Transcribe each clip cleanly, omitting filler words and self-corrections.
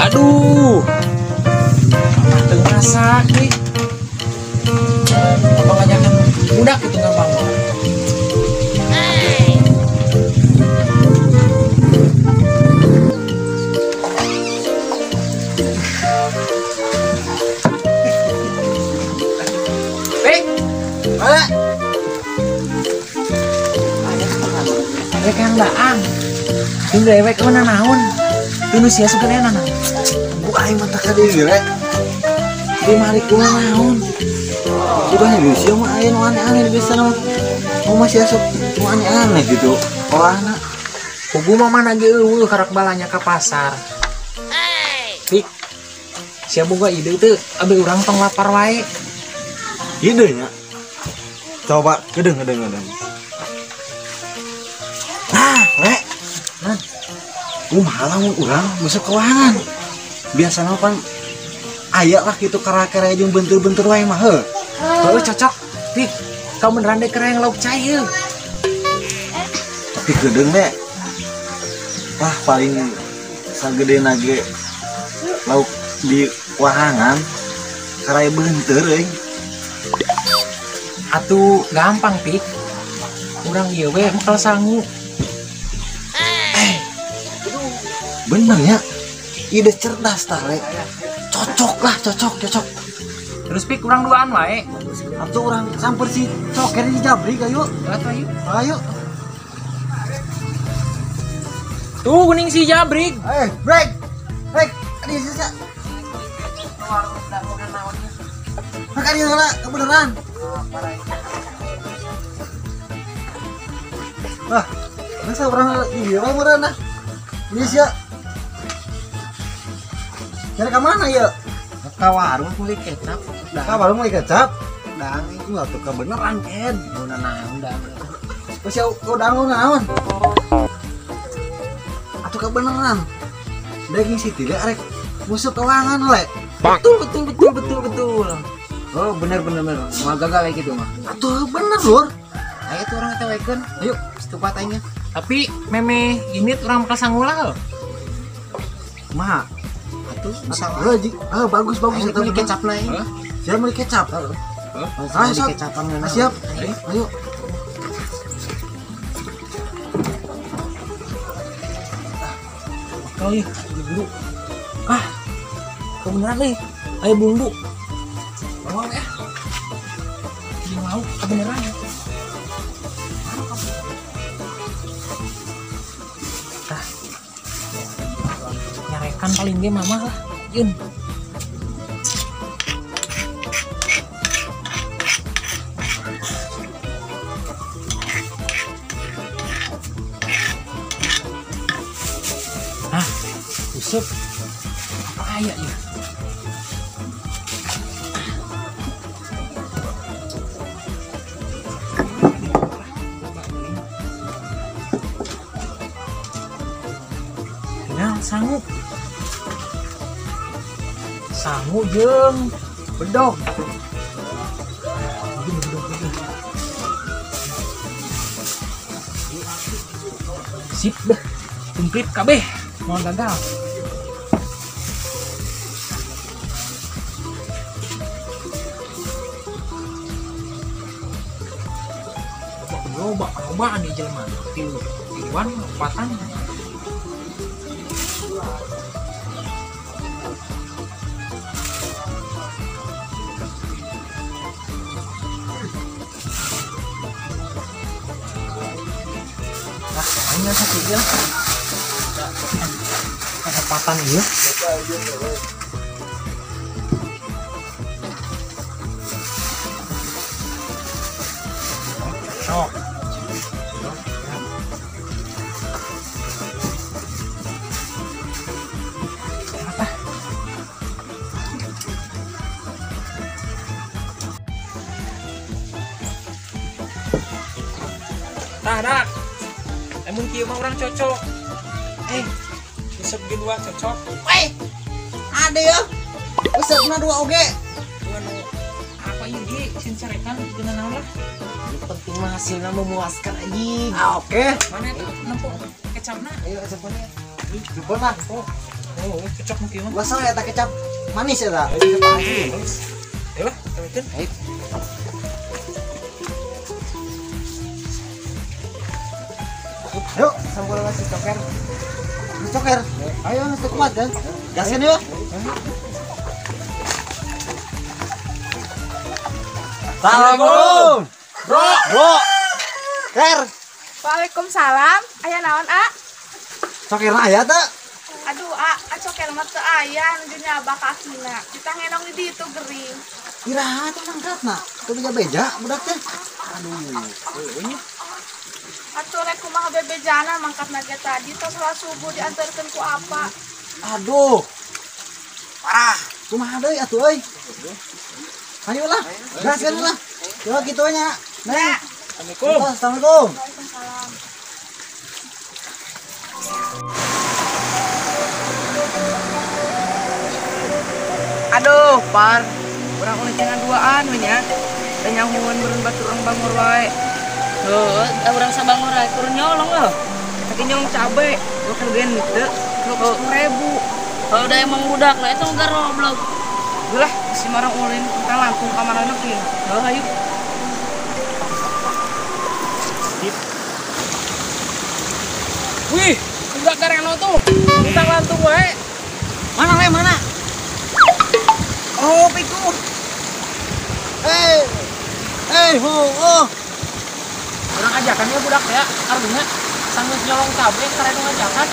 Aduh, teu masak nih. Abang ajakan budak itu gampang. Kang daang, ini dewek mana naon? Tunu sia sebenarnya nana. Bu aing mah teh deui rek. Di mari ku naon? Udah nih sia mah aing nu aneh-aneh bisa mah. Mau masih asup nu aneh-aneh gitu. Olahna. Kugu mah mana ge eueuh karak balanya ka pasar. Dik. Sia boga ide teu, abi urang tong lapar wae. Ide nya. Coba gedeng. Rek. Nah. Kumaha lamun urang masuk ke ruangan. Biasana pan aya lah kitu kara-kara jeung bentur-bentur wae mah heuh. Heuh cocok. Dik, kau beneran dek kereng lauk cai heuh. Tapi gedeng we. Wah paling sagede nage lauk di ruangan karaya benteur euy. Atuh gampang Tik. Urang ieu we bakal sangu. Bener ya, ide cerdas tah rek. Cocok. Terus Pik urang duaan wae. Atuh orang samper si coker di jabrik ayo. Ayo. Tuh kuning si jabrik. Break. Adi sisa. Maka dia salah kebenaran. Wah, masa orang iya wae meureun nah. Ini sia. Cari ke mana ya? Ka warung beli kecap. Ka warung beli kecap. Dang itu atuh kebeneran Ken. Mun naon da. Geus udang naon? Atuh kebeneran. Daging si tidak rek busuk ke ruangan le. Betul. Oh bener. Mau gagal kayak gitu mah. Atuh bener lur. Ayo tuh orang tewekeun. Ayo setupat aingnya. Tapi meme ini orang bakal sanggula. Mah. Atuh bagus ayo beli kecap naik. Siap beli kecap. Beli kecapan ngeunah. Siap. Ayo. Kau ya, buru. Kebeneran nih. Ayo bumbu. Mau ya. Ini mau kebeneran. Nyarekan paling dia mama lah. Jun. Usep. Apa aya ya? Sangu jeung bedog. Sip dah. Kumplit kabeh. Mau gagal. Coba nih jelema. Tiluan kekuatan. Hanya satu ya. Kesempatan ya. Sok. Tadak. Namun kieu mah urang cocok. usap ge dua cocok. Weh, ada ya. Usapna dua oge. Anu apa ini sin carekan dengan naon lah. Yang penting mah hasilnya memuaskan anjing. Ah, oke. Mana itu nempel kecapna? Ayo kecapnya. Coba lah. Oh, cocok mungkin mah. Gua salah ya tak kecap manis ya tak? Ayo lah, temekeun. Yuk, sambal nasi coker. Nasi coker. Ayo nasi kuat kan? Gasin yuk. Assalamualaikum. Bro. Ker. Waalaikumsalam. Aya naon, A? Cokerna aya tak? Aduh, A, cokel mah teu aya nu nyaba kakina. Kita ngenong di ditu gering. Iraha tuh mangkatna. Tuh beja budak teh. Aduh. Atuh rek kumaha bebejana mangkatna ge tadi tos salat subuh diantarkeun ku apa? Aduh. Parah. Kumaha deui atuh euy? Ayolah. Gaskeun lah. Yo kitu nya. Neng. Assalamualaikum. Assalamualaikum. Waalaikumsalam. Aduh, par. Urang ulah jangan duaan we nya. Da nyahuan beureun baturang bangor wae. Heuh, urang sabangor wae kurang nyolong loh. Tapi nyolong cabe, gua kan gen teu 20.000. Kalau udah emang budak lah itu enggak roblog. Ulah, si marang ulin kita langsung kamarana kieu. Heuh, ayo. Wih, udah kareno tuh. Kita lantung wae. Mana le mana? Oh, piku. Ho, oh. Urang ajakan ya budak ya, artinya sanggeus nyolong cabe karena ngajakan.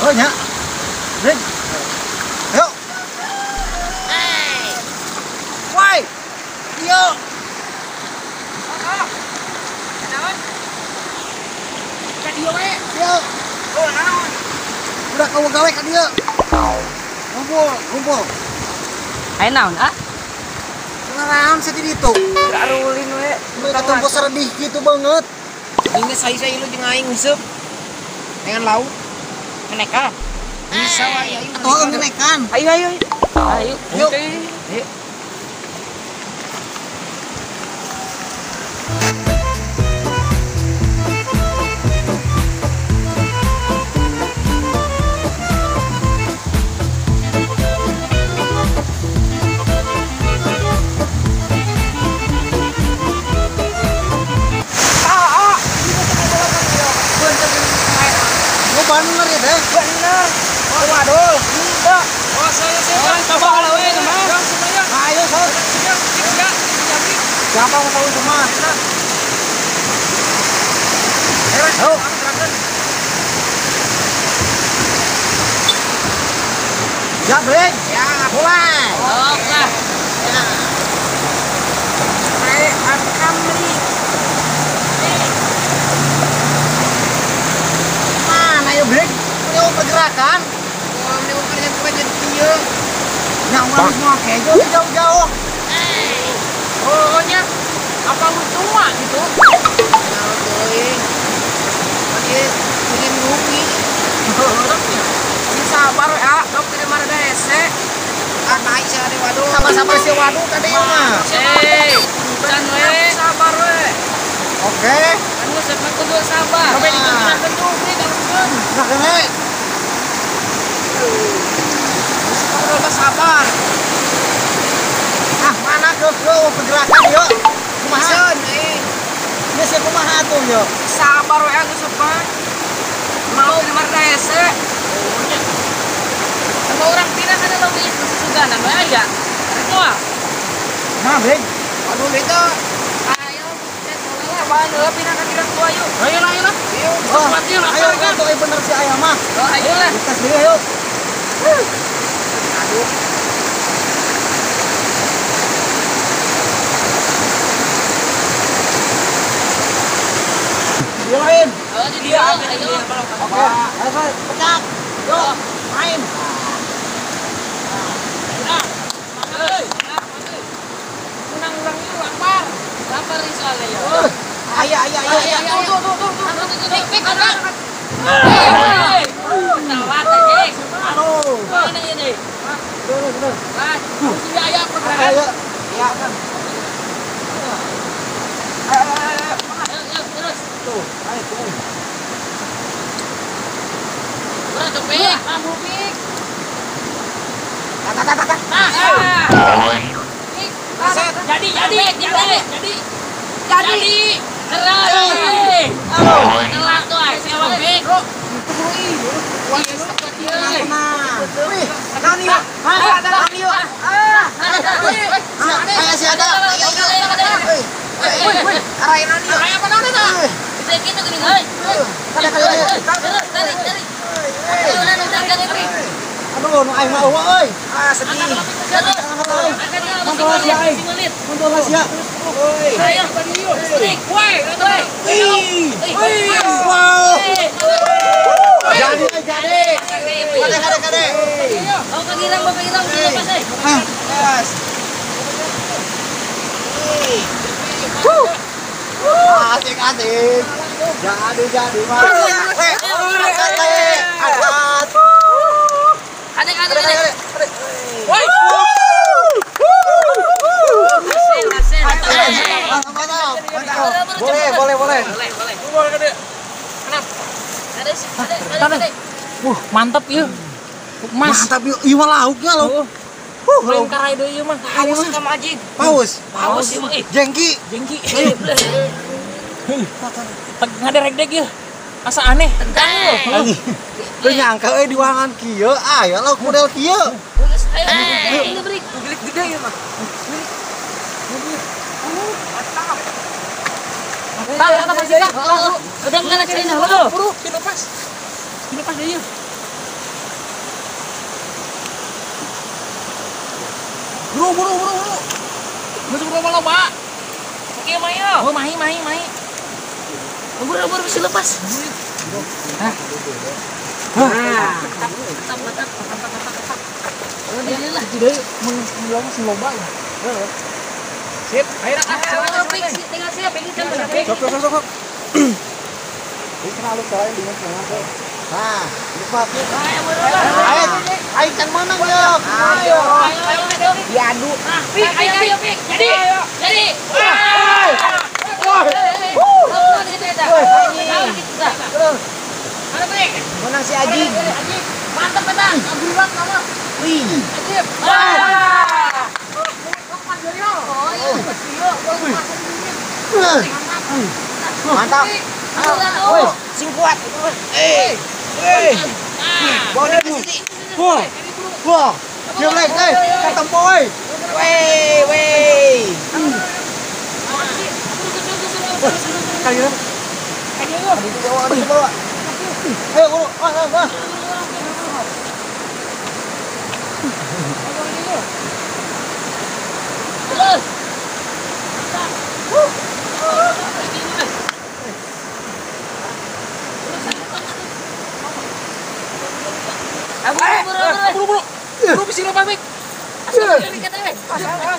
Oh nya. Ring. Ayo. Woi. Yo. Jadi we. Yo. Oh, naon? Udah kau gawe ka dieu. Kumpul. Ayo naon, ah? Kenaraam sedih itu. Arulin we. Mereka tempo seredih gitu banget. Ini saya lu jeung aing ngeusup. Dengan lauk. Menekan. Bisa wae ayo. Atau ngenekan. Ayo. Ayo. Yuk. Ayo. Lu bener ya deh. Bener. Oh, waduh. Tidak. Oh, saya coba kalau we teman. Ayo sor. Siapa mau tahu semua? Ayo. Ya, Breng. Ya, Mulai. oke. Mana ya, Breng? Punya pergerakan. Wah, ini ukurnya gue jadi kieu. Yang mana semua kejo jauh-jauh. Oh, nya apa lu tua gitu? Nah, teuing. Lagi ingin rugi. Ini sabar ya, dok tidak mana dese. Naik sih ada waduh. Sabar-sabar si waduh tadi mah. Can we. Sabar we. Oke. Anu sepak kudu sabar. Sampai dikira gendung nih kan. Nah, kene. Kudu sabar. Ah, mana ke pergerakan yuk. Kumaha? Sen nih. Ini si kumaha tuh yuk. Sabar we aku sepak. Mau di mana dese. Sama orang pindah kan lo itu susuganan we aja. Semua. Nah, Breng. Aduh itu. Ayo, kita bawa pindah ke bilang tua yuk. Ayolah. Yuk, Oh, mati lah. ayo tuh bener si ayam mah. Ayolah. Kita sendiri yuk. Aduh. Dilain. Oh, jadi ayo. Oke. Ayo, pecat. Yuk, main. Menang-menang yuk, lapar. Lapar soalnya ya. Ayo. Tuh. Pik. Tawat aja. tuh pik. Mampu pik. Jadi. Telat tuh ay, sewa pik. Aduh, nu aing mah eueuh euy. Sedih. Mantap sia euy. Mantap sia. Ayo, stick, woi. Wow. Jadi. Kade. Oh, kagirang lepas ay. Yes. Asik. Jadi mah. Adek. Woi. Mantap. Boleh. Mantap ieu. Mas. Mantap ieu mah lauknya lo. Lain karai deui ieu mah. Awas kamu aji. Paus. Ieu. Jengki. Ngaderek-dek ieu. Asa aneh. Anjing. Teu nyangka euy di wangan kieu aya lauk model kieu. Ayo, break. Gilik gede ya, Mas. Apa sih, Kak? Udah enggak cari nah, Buru, kinupas deui. Buru. Masuk rumah loba. Oke, Mayo. Oh, mahi. Buru bisa lepas. Alhamdulillah. Jadi mengulang loba ya. Sip, ayo Tinggal siap, ini kan benar. Sok. Ini terlalu soalnya di mana? Nah, lupa. Ayo kan menang ya. Ayo. diadu. Ayo, Pik. Jadi. Menang si Aji. Mantap, Bang. Buruan kamu. Wih. Ajib. Mantap. Woi, sing kuat. Bawa dia. Wah. Dia lek, kata boy. Wey. Kali ini. Bawa. Ayo, wah. Terus. Buru bisi lo pamik.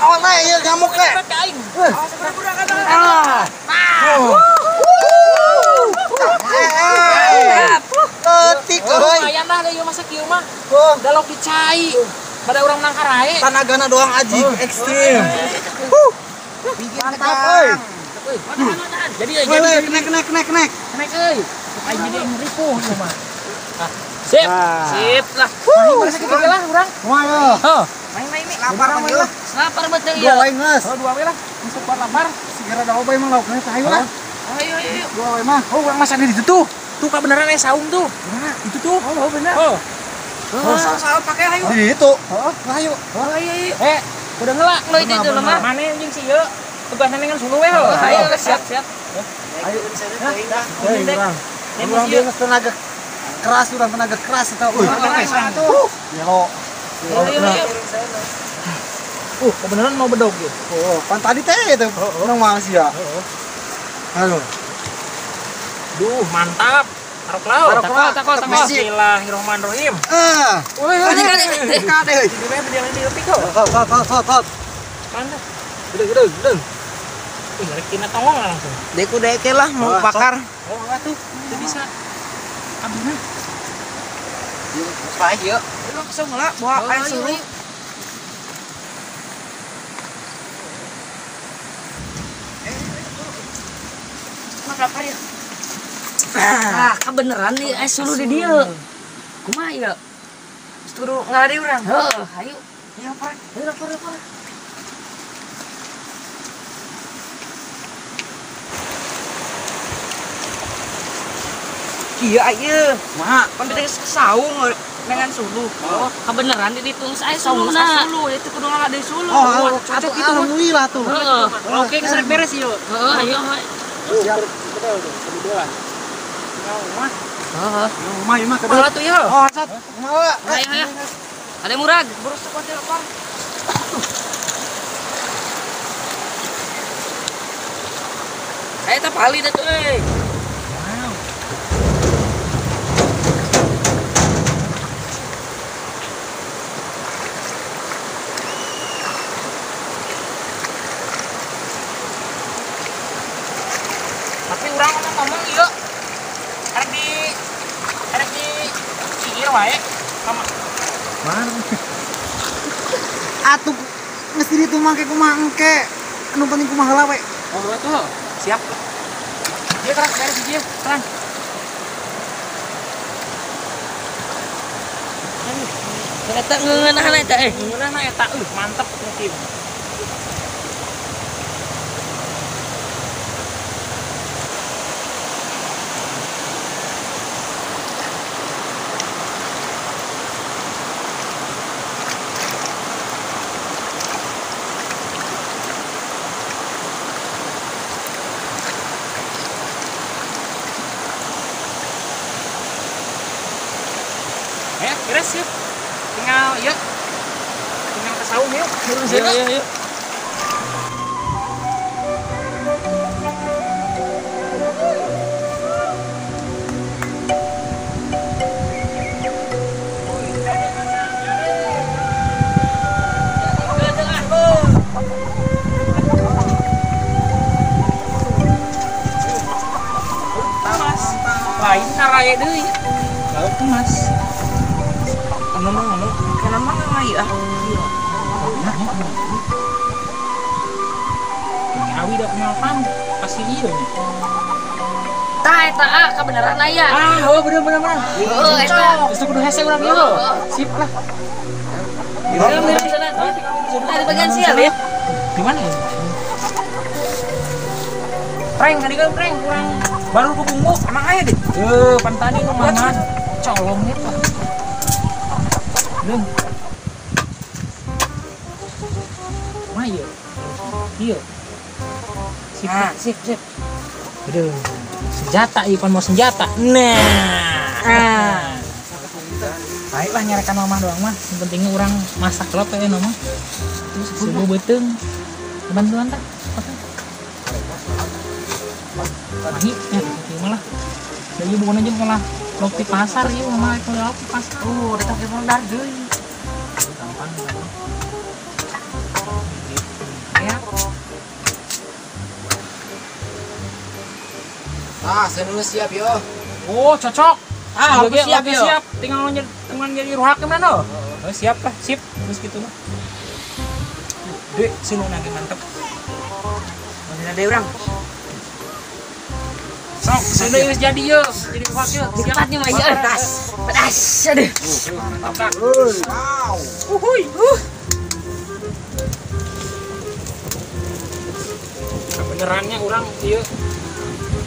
Awas naik ya nyamuk ke. Ketik euy. Lumayan lah ieu masak ieu mah. Dalok dicai. Pada urang menang karae. Tanagana doang aji ekstrim. Mantap euy. Jadi Kena. naik euy. Ai jadi ripuh ieu mah. Sip. Sip lah. Masa kita lah urang. Kumaha? Heuh. Main. Lapar mah ieu. Lapar betul Dua ya. wae geus. Dua we lah. Masuk buat lapar. Segera da obai mah laukna teh ayo lah. Ayo. Dua wae mah. Oh, urang masak di situ tuh. Tuh kebenaran saung tuh. Nah, itu tuh. Oh bener. Oh. Salah pakai ayo. Di itu. Heeh, ayo. Eh, udah ngelak. Lo itu mah. Mana yang jeung si ieu? Tugasna dengan sulu we. Ayo siap. Ayo. Urang dia geus tenaga keras, urang tenaga keras eta. Yelo. Ayo. Kebenaran mau bedog gitu. Oh, pan tadi teh itu. Urang mah sia. Halo. Duh, mantap. Tarok laut. Takol. Bismillahirrahmanirrahim. Kade. Di we berjalan di lepi kok. Tot. Mantap. Gedeng. Ih, rek tina tongong lah langsung. Deku lah mau bakar. Oh, enggak tuh. Itu bisa. Abina. Baik yuk. Langsung lah bawa air suruh. Makan apa ya? Kebeneran nih air suruh di dia. Kumaha ya? Turu ngalari urang. Heuh, hayu. Ya apa? Ayo lapor. Iya ayeuna. Mak, Pan teh saung dengan suluh. Oh, kebeneran di ditung saya Saung suluna. suluh itu kudu ngaladeui suluh. oh, Cocok atuh itu. alhamdulillah tuh. Heeh. Oke, geus beres ieu. Heeh, ayo. Siap, betul tuh, kebetulan. Heeh. Mah, ieu mah kedua. Kumaha tuh ya? Oh, sat. Mawa. Ayo. Ada murag. Burus kuat ya, Bang. Saya tak pali dah tuh, euy. Tapi urang ngomong ieu. Arek di ciir wae. Mana? Atuh mesti ditu make kumaha engke. Anu penting kumaha heula we. Oh, tuh. Siap. Dia terang beres dia, terang. Eta ngeuneuhan eta Ngeunah eta mantep tim. Beres yuk. Tinggal ke saung yuk. Iya. Mas. Lain karaya deui. Laut tuh Mas. Ngomong kana mah ngai ah. Awi da kenal pan pasti ieu nya. Tah eta kebeneran aya. Oh bener. Heuh, eta. Geus kudu hese urang ieu. Sip lah. Beres sana. Ada bagian siap ya. Di mana ya? Prank tadi kan prank kurang baru kebungu emang aya deh. Pan tadi nu maman colongnya Pak. Deng. Mah ieu. Ieu. Sip. Nah, sip. Aduh. Senjata ieu pan mau senjata. Nah. Baiklah nyarekan mama doang mah. Yang pentingnya orang masak lo pe mah. Terus subuh beteung. Bantuan tah. Mahi, ya, malah. Jadi bukan aja malah lok di pasar ieu mah kalau di pasar. Oh, datang ke mondar deui. Gampang. Ya. Saya nulis siap yo. Oh, cocok. Aku siap, yo. Siap. Tinggal jadi ruhak ke mana? Oh, siap lah, sip. Terus gitu mah. Dek, sinu nage mantep. Masih ada orang. Sok, sinu geus jadi yo. Jadi ruhak yo. Cepatnya mah ya. Pedas. Aduh. Tabrak. Wow. Uhuy. Kebenerannya orang ieu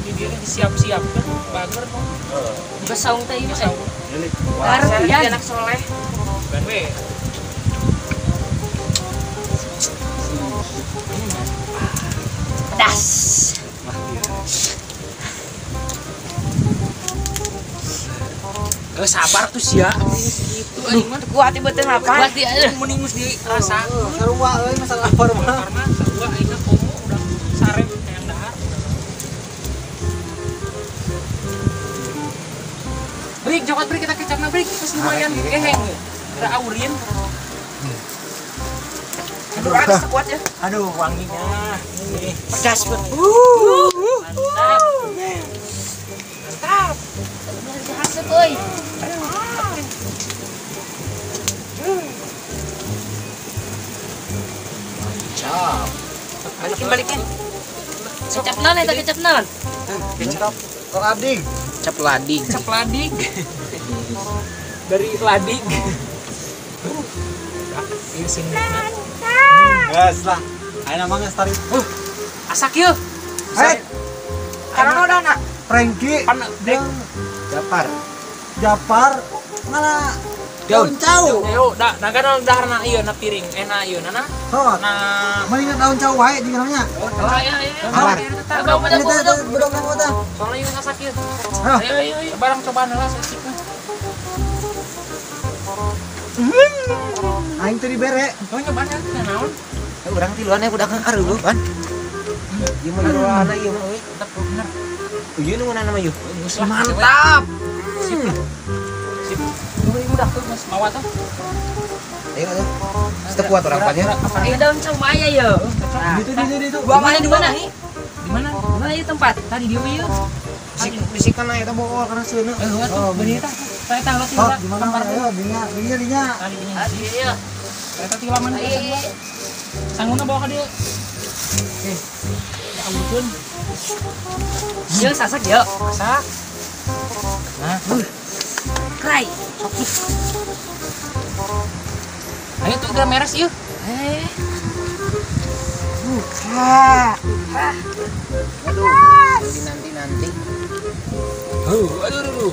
di diri disiap-siapkan bager kok. Geus saung teh ieu. Wah, Baru saya ya. anak soleh. Ban we. Pedas. Sabar tuh sia. Itu aing mah Kuat ieu beuteung apa? Kuat ya. mending geus dirasa. Sarua euy masalah lapar mah. Karena sarua aing mah komo udah sarem yang dahar. Brik, jokot brik kita kecapna brik. Terus lumayan geheng. Udah aurin. Aduh, ada sekuat ya. Aduh, wanginya. Ini pedas banget. Mantap. Mantap. Hasut euy. Cap. Balikin. Kecap naon eta kecap naon? Kecap rading. Cap lading. Cap ladik. dari Ladik. Ini sini. Gas lah. Ayo nama geus tarik. Asak yuk. Hei, Karena udah nak. Franky. Pan dek. Japar malah Daun cau. Yo, dah kan udah na ieu na piring. Na ieu na. Hot. Na Mendingan daun cau wae di namanya. Sabar. Ini teh bedog nama teh. Soalnya ieu asak yuk. Hah. Ayo barang cobaan lah sesipna. Aing teh dibere. Oh nyobaan ya naon? Urang tiluan ya budak kareueuh kan. Ieu mah jualan ieu mah euy. Tetep bener. Ieu nu nama ieu. Mantap. Sip. Sip. Udah udah tuh Mas Mawat tuh. Ayo atuh. Step kuat orang pannya. Ayo daun coba ya yo. Itu. Gua mana di mana? Di mana? Mana itu tempat? Tadi dia yuk. Bisikan aya teh bool kana seuneu. Oh, bener tah. Saya tahu lah Hot, di mana? Ayo, dinya. Tadi ini. Iya. Saya tadi laman dia. Sangguna bawa ka dia. Oke. Ya ampun. Yo sasak yo. Masak. Nah, Krai. ayo tuh udah meres yuk. Nanti. Aduh.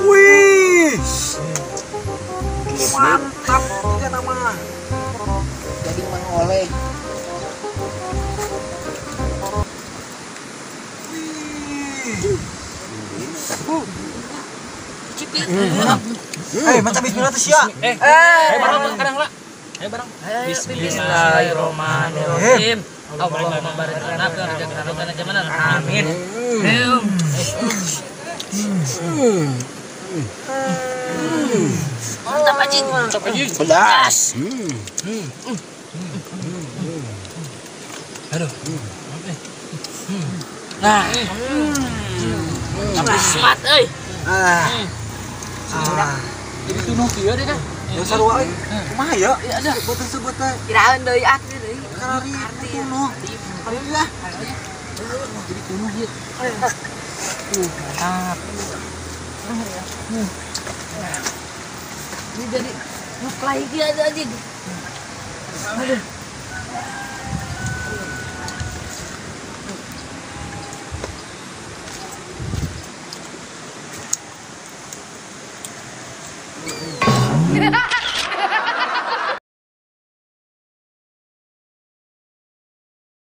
Wih. Mantap juga nama. Jadi mengoleh. Cipit. Macam bismillah tuh sia. Barang kadang lah. Ayo barang. Bismillahirrahmanirrahim. Allahumma barik lana fi rizqina jamanan. Amin. Mantap aja. Pedas. Aduh. Nah. Semat euy. Jadi tunuh kieu deh kan. Yang sarua euy. Kumaha ya? Boten sebut teh. Kiraeun deui aktif deui. Karari kuno. Alhamdulillah. Jadi tunuh ieu. Mantap. Ini jadi nuklai dia aja. Aduh.